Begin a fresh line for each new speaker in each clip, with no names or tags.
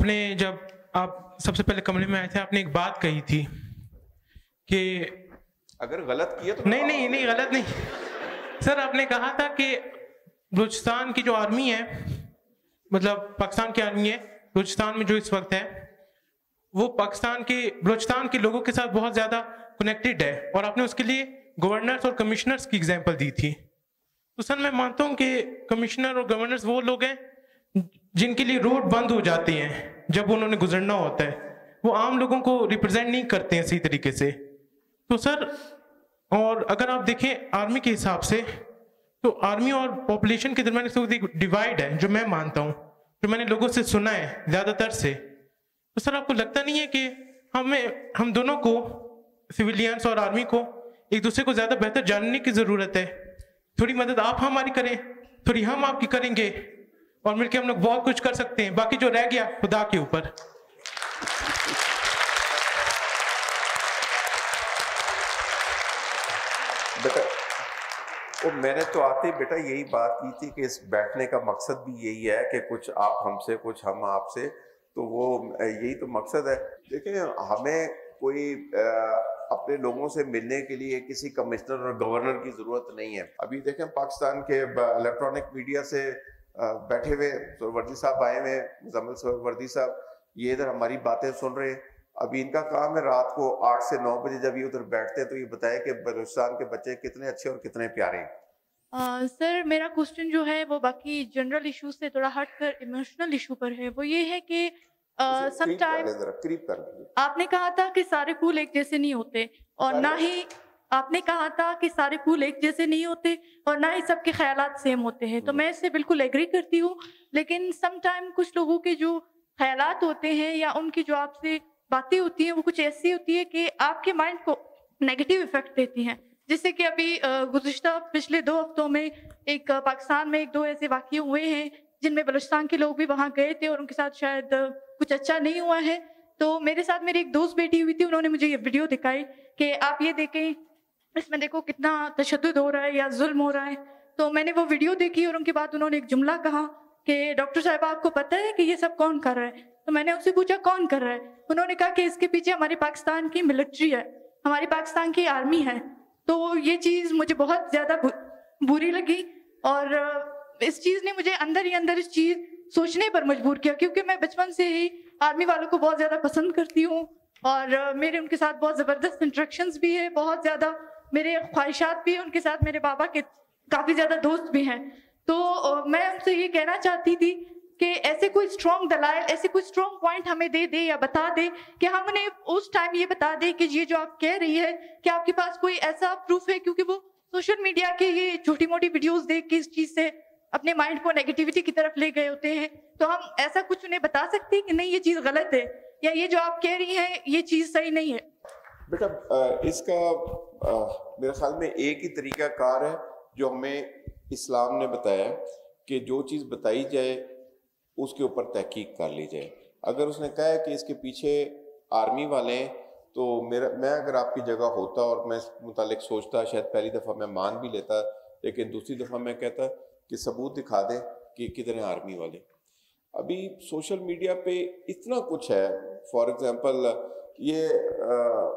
آپ نے جب آپ سب سے پہلے کمرے میں آئے تھے آپ نے ایک بات کہی تھی کہ
اگر غلط کیا تو
نہیں غلط نہیں سر، آپ نے کہا تھا کہ بلوچستان کی جو آرمی ہے، مطلب پاکستان کی آرمی ہے بلوچستان میں جو اس وقت ہے، وہ بلوچستان کے لوگوں کے ساتھ بہت زیادہ کنیکٹڈ ہے، اور آپ نے اس کے لیے گورنرز اور کمشنرز کی ایگزامپل دی تھی. تو سر میں مانتا ہوں کہ کمشنر اور گورنرز وہ لوگ ہیں جن کے لیے روڈ بند ہو جاتے ہیں جب انہوں نے گزرنا ہوتا ہے، وہ عام لوگوں کو ریپرزینٹ نہیں کرتے ہیں صحیح طریقے سے. تو سر، اور اگر آپ دیکھیں آرمی کے حساب سے، تو آرمی اور پاپولیشن کے درمیان اس وقت ایک ڈیوائڈ ہے جو میں مانتا ہوں، جو میں نے لوگوں سے سنا ہے زیادہ تر سے. تو سر آپ کو لگتا نہیں ہے کہ ہم دونوں کو، سویلینس اور آرمی کو، ایک دوسرے کو زیادہ بہتر جاننے کی ضرورت ہے؟ تھوڑی مدد آپ ہماری کریں، تھوڑی ہم آپ کی کریں گے، اور مل کے ہم لوگ بہت کچھ کر سکتے ہیں. باقی جو رہ گیا خدا کے اوپر.
بیٹا میں نے تو آتے بیٹا یہی بات کی تھی کہ اس بیٹھنے کا مقصد بھی یہی ہے کہ کچھ آپ ہم سے کچھ ہم آپ سے، تو وہ یہی تو مقصد ہے. دیکھیں ہمیں کوئی اپنے لوگوں سے ملنے کے لیے کسی کمشنر اور گورنر کی ضرورت نہیں ہے. ابھی دیکھیں پاکستان کے الیکٹرانک میڈیا سے بیٹھے ہوئے سہروردی صاحب آئے ہوئے، مزمل سہروردی صاحب، یہ ادھر ہماری باتیں سن رہے ہیں. ابھی ان کا کام ہے رات کو 8 سے 9 بجے جب یہ ادھر بیٹھتے ہیں تو یہ بتائے کہ بلوچستان کے بچے کتنے اچھے اور کتنے پیارے ہیں.
سر میرا کوسچن جو ہے وہ باقی جنرل ایشو سے تھوڑا ہٹ کر ایموشنل ایشو پر ہے. وہ یہ ہے کہ سم ٹائم آپ نے کہا تھا کہ سارے پھول ایک جیسے نہیں ہوتے، اور نہ ہی آپ نے کہا تھا کہ سارے پھول ایک جیسے نہیں ہوتے، اور نہ ہی سب کے خیالات سیم ہوتے ہیں. تو میں اس سے بالکل ایگری کرتی ہوں، لیکن سم ٹائم کچھ لوگوں کے جو خیالات ہوتے ہیں یا ان کی جو آپ سے باتیں ہوتی ہیں وہ کچھ ایسی ہوتی ہے کہ آپ کے مائنڈ کو نیگیٹو افیکٹ دیتی ہیں. جیسے کہ ابھی گزشتہ پچھلے 2 ہفتوں میں ایک پاکستان میں 1-2 ایسے واقعے ہوئے ہیں جن میں بلوچستان کے لوگ بھی وہاں گئے تھے اور ان کے ساتھ شاید کچھ اچھا نہیں ہوا ہے. تو میرے ساتھ میری ایک دوست بیٹھی ہوئی تھی، انہوں نے مجھے یہ ویڈیو دکھائی کہ آپ یہ دیکھیں اس میں دیکھو کتنا تشدد ہو رہا ہے یا ظلم ہو رہا ہے. تو میں نے وہ ویڈیو دیکھی اور ان کے بعد انہوں نے ایک جملہ کہا کہ ڈاکٹر صاحب آپ کو پتہ ہے کہ یہ سب کون کر رہا ہے؟ تو میں نے ان سے پوچھا کون کر رہا ہے؟ انہوں نے کہا کہ اس کے پیچھے ہماری پاکستان کی ملٹری ہے، ہماری پاکستان کی آرمی ہے. تو یہ چیز مجھے بہت زیادہ بری لگی، اور اس چیز نے مجھے اندر ہی اندر اس چیز سوچنے پر مجبور کیا، کیونکہ میں بچپن سے ہی آرمی والوں کو بہت زیادہ پسند کرتی ہوں، اور میرے ان کے ساتھ بہت زبردست انٹریکشنز بھی ہے، بہت زیادہ میرے خواہشات بھی ہیں ان کے ساتھ، میرے بابا کے کافی زیادہ دوست بھی ہیں. تو میں ان سے یہ کہنا چاہتی تھی کہ ایسے کوئی اسٹرانگ دلائل، ایسے کوئی اسٹرانگ پوائنٹ ہمیں دے دے یا بتا دے کہ ہم انہیں اس ٹائم یہ بتا دے کہ یہ جو آپ کہہ رہی ہے کہ آپ کے پاس کوئی ایسا پروف ہے، کیونکہ وہ سوشل میڈیا کے یہ چھوٹی موٹی ویڈیوز دیکھ کے اس چیز سے اپنے مائنڈ کو نیگیٹیوٹی کی طرف لے گئے ہوتے ہیں. تو ہم ایسا کچھ انہیں بتا سکتے ہیں کہ نہیں یہ چیز غلط ہے، یا یہ جو آپ کہہ رہی ہیں یہ چیز صحیح نہیں ہے؟
بیٹا اس کا میرے خیال میں ایک ہی طریقہ کار ہے جو ہمیں اسلام نے بتایا کہ جو چیز بتائی جائے اس کے اوپر تحقیق کر لی جائے. اگر اس نے کہا ہے کہ اس کے پیچھے آرمی والے ہیں تو میں اگر آپ کی جگہ ہوتا اور میں اس متعلق سوچتا، شاید پہلی دفعہ میں مان بھی لیتا، لیکن دوسری دفعہ میں کہتا کہ ثبوت دکھا دیں کہ کدھر ہیں آرمی والے. ابھی سوشل میڈیا پہ اتنا کچھ ہے. فار ایگزامپل یہ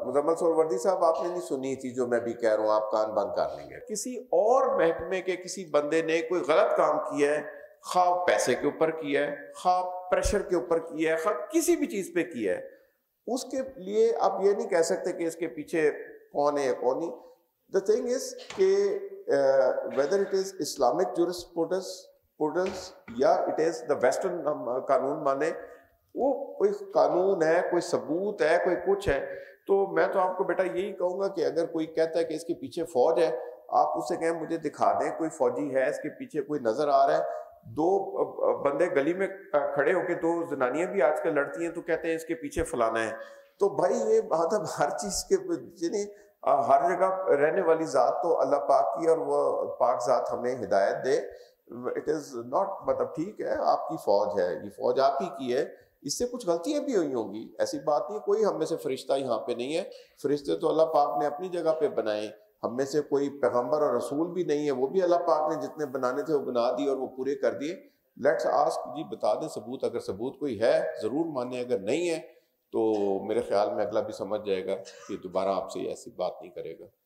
مزمل سہروردی صاحب آپ نے نہیں سنی تھی جو میں بھی کہہ رہا ہوں، آپ کان بند کر لیں گے. کسی اور محکمے کے کسی بندے نے کوئی غلط کام کیا ہے، خواہ پیسے کے اوپر کیا ہے، خواہ پریشر کے اوپر کیا ہے، خواہ کسی بھی چیز پہ کیا ہے، اس کے لیے آپ یہ نہیں کہہ سکتے کہ اس کے پیچھے کون ہے یا کون نہیں. دا تھنگ از کہ whether it is Islamic jurisprudence یا it is the western قانون مانے، وہ کوئی قانون ہے، کوئی ثبوت ہے، کوئی کچھ ہے. تو میں تو آپ کو بیٹا یہی کہوں گا کہ اگر کوئی کہتا ہے کہ اس کے پیچھے فوج ہے، آپ اس سے کہیں مجھے دکھا دیں کوئی فوجی ہے اس کے پیچھے، کوئی نظر آ رہا ہے. 2 بندے گلی میں کھڑے ہو کے 2 زنانیاں بھی آج کل لڑتی ہیں تو کہتے ہیں اس کے پیچھے فلانا ہے. تو بھائی یہ مطلب ہر چیز کے یعنی ہر جگہ رہنے والی ذات تو اللہ پاک کی، اور وہ پاک ذات ہمیں ہدایت دے. اٹ از ناٹ مطلب ٹھیک ہے آپ کی فوج ہے، یہ فوج آپ ہی کی ہے، اس سے کچھ غلطیاں بھی ہوئی ہوں گی، ایسی بات نہیں. کوئی ہم میں سے فرشتہ یہاں پہ نہیں ہے، فرشتے تو اللہ پاک نے اپنی جگہ پہ بنائے. ہم میں سے کوئی پیغمبر اور رسول بھی نہیں ہے، وہ بھی اللہ پاک نے جتنے بنانے تھے وہ بنا دیے اور وہ پورے کر دیے. لیٹس آسک جی بتا دیں ثبوت، اگر ثبوت کوئی ہے ضرور مانیں، اگر نہیں ہے تو میرے خیال میں اگلا بھی سمجھ جائے گا کہ دوبارہ آپ سے ایسی بات نہیں کرے گا.